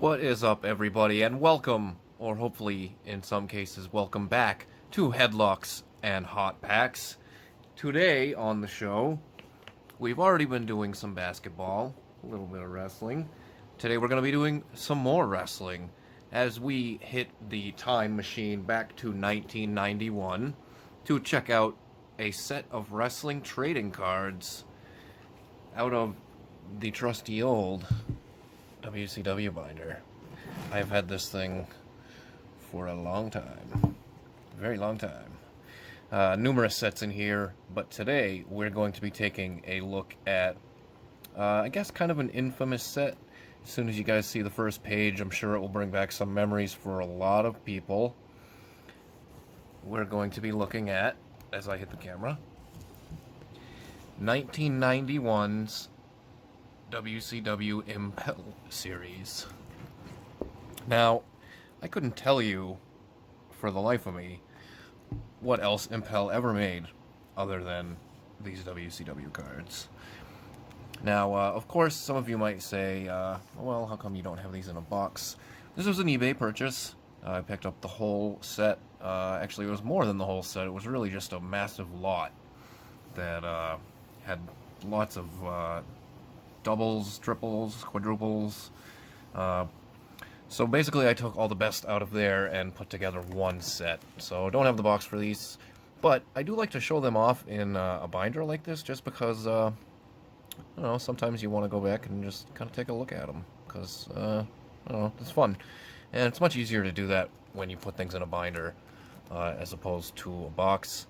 What is up, everybody, and welcome, or hopefully in some cases welcome back, to Headlocks and Hot Packs. Today on the show, we've already been doing some basketball, a little bit of wrestling. Today we're going to be doing some more wrestling as we hit the time machine back to 1991 to check out a set of wrestling trading cards out of the trusty old WCW binder. I've had this thing for a long time. Very long time. Numerous sets in here, but today we're going to be taking a look at, I guess, kind of an infamous set. As soon as you guys see the first page, I'm sure it will bring back some memories for a lot of people. We're going to be looking at, as I hit the camera, 1991's WCW Impel series. Now, I couldn't tell you, for the life of me, what else Impel ever made other than these WCW cards. Now, of course, some of you might say, well, how come you don't have these in a box? This was an eBay purchase. I picked up the whole set. Actually, it was more than the whole set. It was really just a massive lot that had lots of doubles, triples, quadruples. So basically I took all the best out of there and put together one set. So don't have the box for these, but I do like to show them off in a binder like this just because, I don't know, sometimes you want to go back and just kind of take a look at them because, I don't know, it's fun. And it's much easier to do that when you put things in a binder as opposed to a box.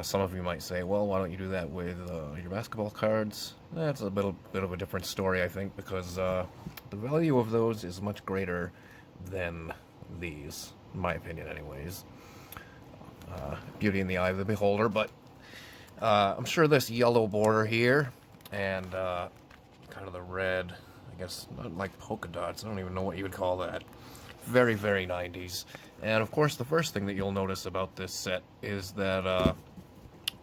Some of you might say, well, why don't you do that with your basketball cards? That's a bit of a different story, I think, because the value of those is much greater than these, in my opinion anyways. Beauty in the eye of the beholder, but I'm sure this yellow border here, and kind of the red, I guess, not like polka dots, I don't even know what you would call that. Very, very 90s. And of course, the first thing that you'll notice about this set is that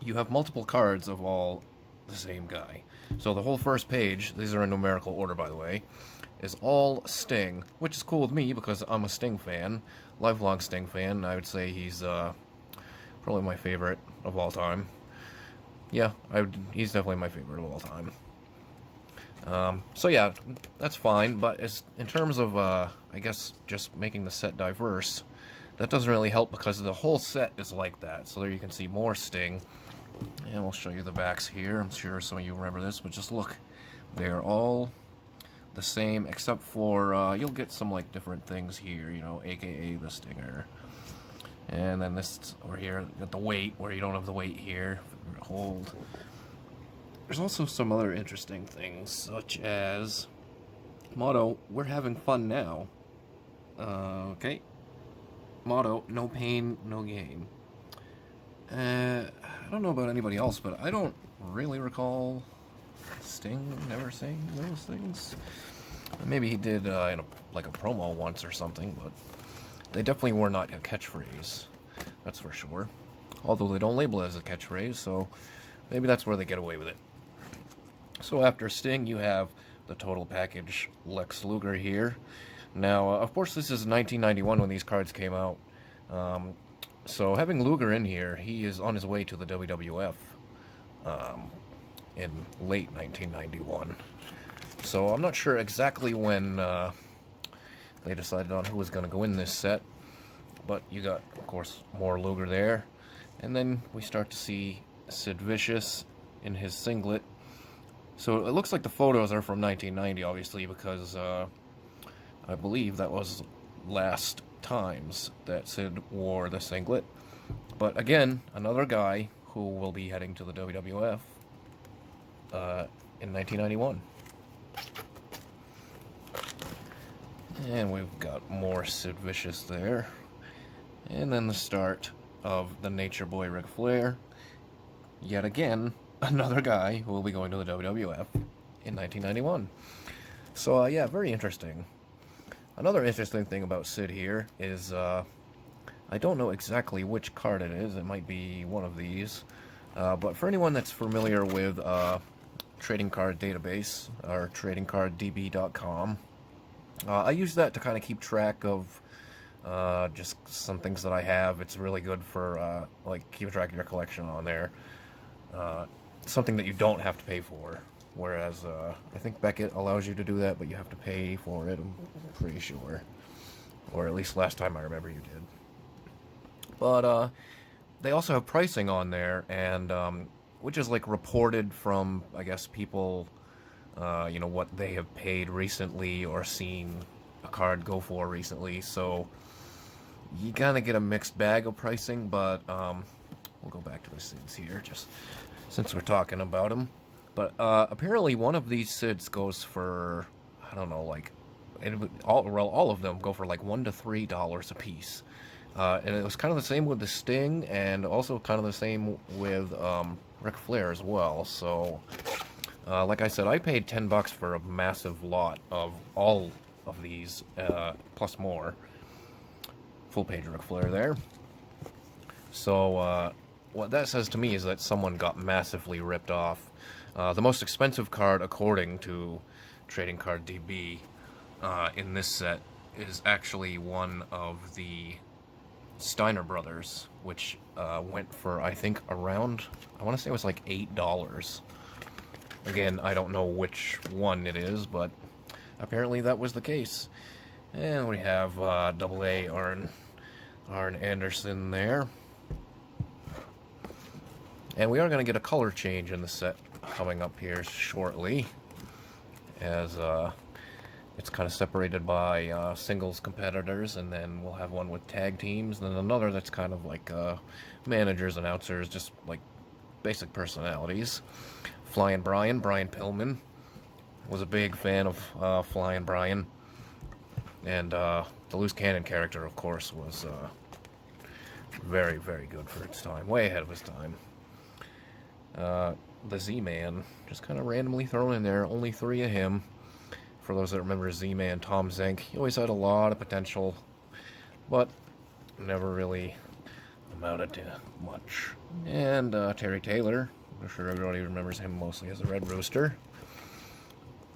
you have multiple cards of all the same guy. So the whole first page, these are in numerical order by the way, is all Sting, which is cool with me because I'm a Sting fan, lifelong Sting fan. I would say he's probably my favorite of all time. Yeah, he's definitely my favorite of all time. So yeah, that's fine, but in terms of, I guess, just making the set diverse, that doesn't really help because the whole set is like that. So there you can see more Sting, and I'll show you the backs here. I'm sure some of you remember this, but just look. They're all the same, except for, you'll get some, like, different things here, you know, aka the Stinger. And then this over here, you got the weight, where you don't have the weight here, hold. There's also some other interesting things, such as motto, we're having fun now. Okay. Motto, no pain, no gain. I don't know about anybody else, but I don't really recall Sting never saying those things. Maybe he did in a promo once or something, but they definitely were not a catchphrase. That's for sure. Although they don't label it as a catchphrase, so maybe that's where they get away with it. So after Sting, you have the total package Lex Luger here. Now, of course, this is 1991 when these cards came out. So having Luger in here, he is on his way to the WWF in late 1991. So I'm not sure exactly when they decided on who was going to go in this set. But you got, of course, more Luger there. And then we start to see Sid Vicious in his singlet. So it looks like the photos are from 1990, obviously, because I believe that was last times that Sid wore the singlet. But again, another guy who will be heading to the WWF in 1991. And we've got more Sid Vicious there. And then the start of the Nature Boy Ric Flair. Yet again, another guy who will be going to the WWF in 1991. So, yeah, very interesting. Another interesting thing about Sid here is, I don't know exactly which card it is. It might be one of these. But for anyone that's familiar with trading card database, or tradingcarddb.com, I use that to kind of keep track of just some things that I have. It's really good for like keeping track of your collection on there. Uh, Something that you don't have to pay for. Whereas I think Beckett allows you to do that, but you have to pay for it. I'm pretty sure, or at least last time I remember you did. But they also have pricing on there, and which is like reported from, I guess, people, what they have paid recently or seen a card go for recently. So you kind of get a mixed bag of pricing, but we'll go back to the Sids here, just since we're talking about them. But apparently one of these Sids goes for, I don't know, like, all of them go for like $1 to $3 a piece. And it was kind of the same with the Sting, and also kind of the same with Ric Flair as well. So, like I said, I paid $10 for a massive lot of all of these, plus more. Full page Ric Flair there. So, what that says to me is that someone got massively ripped off. The most expensive card, according to Trading Card DB, in this set is actually one of the Steiner brothers, which went for, I think, around, I want to say it was like $8. Again, I don't know which one it is, but apparently that was the case. And we have AA Arn Anderson there. And we are going to get a color change in the set coming up here shortly, as it's kind of separated by singles competitors, and then we'll have one with tag teams, and then another that's kind of like managers, announcers, just like basic personalities. Flying Brian Pillman, was a big fan of Flying Brian, and the Loose Cannon character, of course, was very, very good for its time, way ahead of its time. The Z-Man, just kind of randomly thrown in there, only 3 of him. For those that remember Z-Man, Tom Zenk, he always had a lot of potential, but never really amounted to much. And Terry Taylor, I'm sure everybody remembers him mostly as the Red Rooster.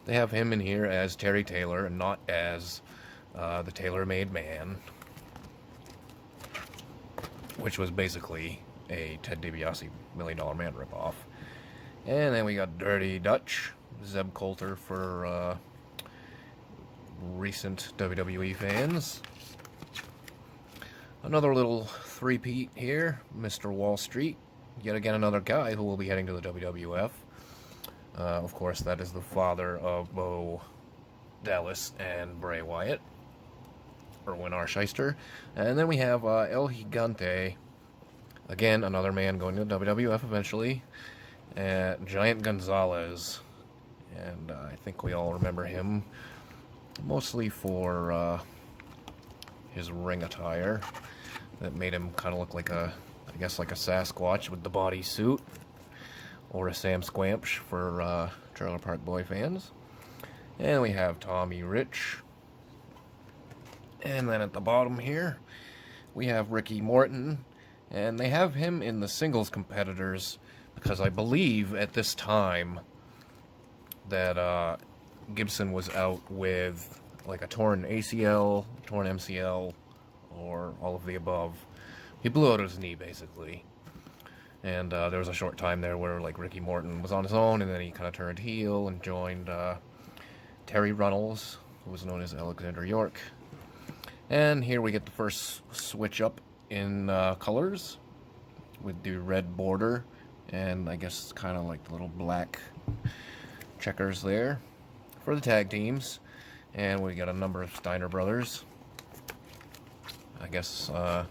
They have him in here as Terry Taylor and not as the Tailor-Made Man, which was basically a Ted DiBiase $1 Million Man ripoff. And then we got Dirty Dutch, Zeb Coulter for recent WWE fans. Another little three-peat here, Mr. Wall Street. Yet again, another guy who will be heading to the WWF. Of course, that is the father of Bo Dallas and Bray Wyatt, Erwin R. Shyster. And then we have El Gigante. Again, another man going to the WWF eventually. Giant Gonzalez. And I think we all remember him mostly for his ring attire that made him kind of look like I guess like a Sasquatch with the bodysuit. Or a Sam Squamch for Trailer Park Boy fans. And we have Tommy Rich. And then at the bottom here, we have Ricky Morton. And they have him in the singles competitors because I believe at this time that Gibson was out with like a torn ACL, torn MCL, or all of the above. He blew out his knee, basically. And there was a short time there where like Ricky Morton was on his own, and then he kind of turned heel and joined Terry Runnels, who was known as Alexander York. And here we get the first switch up in colors with the red border and I guess kind of like the little black checkers there for the tag teams. And we got a number of Steiner brothers. I guess I'll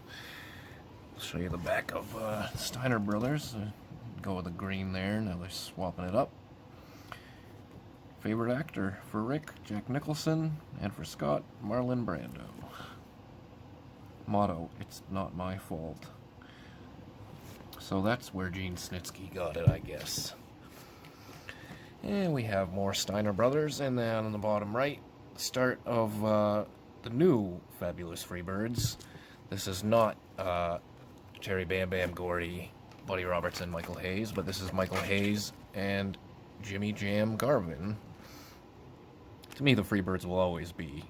show you the back of Steiner brothers. Go with the green there. Now they're swapping it up. Favorite actor for Rick, Jack Nicholson, and for Scott, Marlon Brando. Motto, it's not my fault. So that's where Gene Snitsky got it, I guess. And we have more Steiner brothers, and then on the bottom right, the start of the new Fabulous Freebirds. This is not Terry Bam Bam Gordy, Buddy Robertson, Michael Hayes, but this is Michael Hayes and Jimmy Jam Garvin. To me, the Freebirds will always be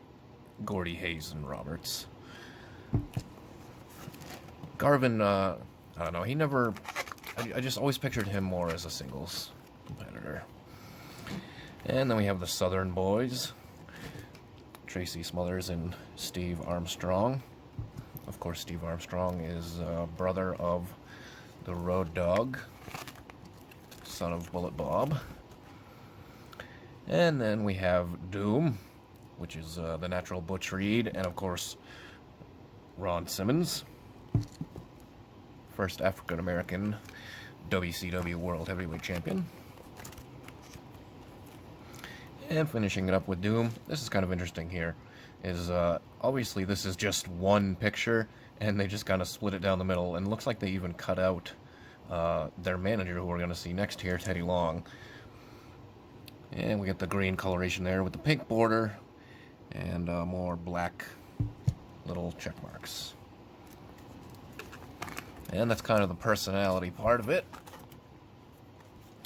Gordy, Hayes, and Roberts. Garvin, I don't know, he never... I just always pictured him more as a singles competitor. And then we have the Southern Boys. Tracy Smothers and Steve Armstrong. Of course, Steve Armstrong is brother of the Road Dogg, son of Bullet Bob. And then we have Doom, which is the Natural Butch Reed, and of course, Ron Simmons, first African-American WCW World Heavyweight Champion. And finishing it up with Doom, this is kind of interesting here, is obviously this is just one picture, and they just kind of split it down the middle, and it looks like they even cut out their manager, who we're going to see next here, Teddy Long. And we get the green coloration there with the pink border, and more black little check marks. And that's kind of the personality part of it.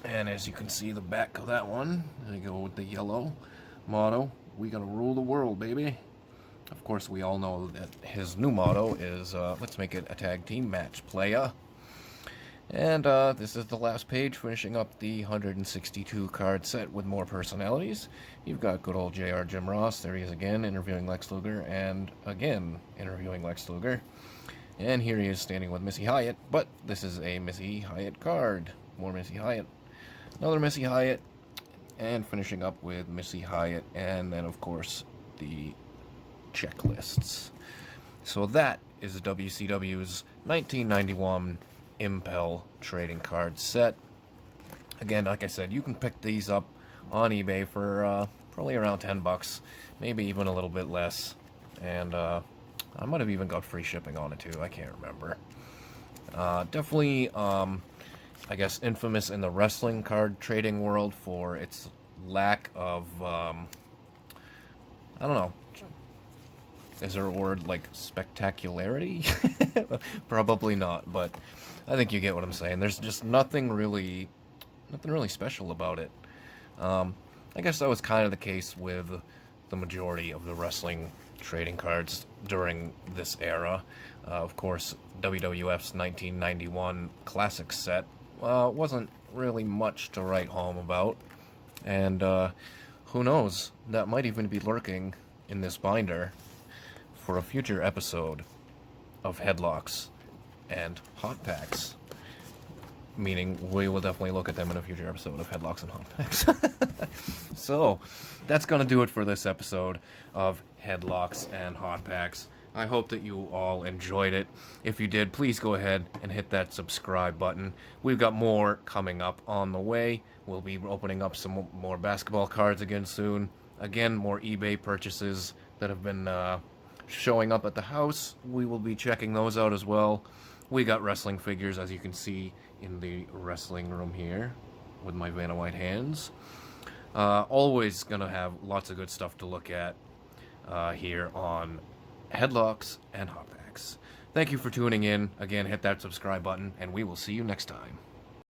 And as you can see, the back of that one, they go with the yellow motto, "We gonna rule the world, baby." Of course, we all know that his new motto is, "Let's make it a tag team match, playa." And this is the last page, finishing up the 162 card set with more personalities. You've got good old JR Jim Ross. There he is again, interviewing Lex Luger, and again interviewing Lex Luger. And here he is standing with Missy Hyatt, but this is a Missy Hyatt card. More Missy Hyatt. Another Missy Hyatt, and finishing up with Missy Hyatt, and then of course the checklists. So that is WCW's 1991 Impel trading card set. Again, like I said, you can pick these up on eBay for probably around $10, maybe even a little bit less, and I might have even got free shipping on it too. I can't remember. Definitely, I guess, infamous in the wrestling card trading world for its lack of, I don't know, is there a word like spectacularity? Probably not, but I think you get what I'm saying. There's just nothing really special about it. I guess that was kind of the case with the majority of the wrestling trading cards during this era. Of course, WWF's 1991 Classic set wasn't really much to write home about, and who knows, that might even be lurking in this binder for a future episode of Headlocks and Hot Packs. Meaning, we will definitely look at them in a future episode of Headlocks and Hot Packs. So, that's going to do it for this episode of Headlocks and Hot Packs. I hope that you all enjoyed it. If you did, please go ahead and hit that subscribe button. We've got more coming up on the way. We'll be opening up some more basketball cards again soon. Again, more eBay purchases that have been showing up at the house. We will be checking those out as well. We got wrestling figures, as you can see in the wrestling room here with my Vanna White hands. Always gonna have lots of good stuff to look at here on Headlocks and Hot Packs. Thank you for tuning in. Again, hit that subscribe button, and we will see you next time.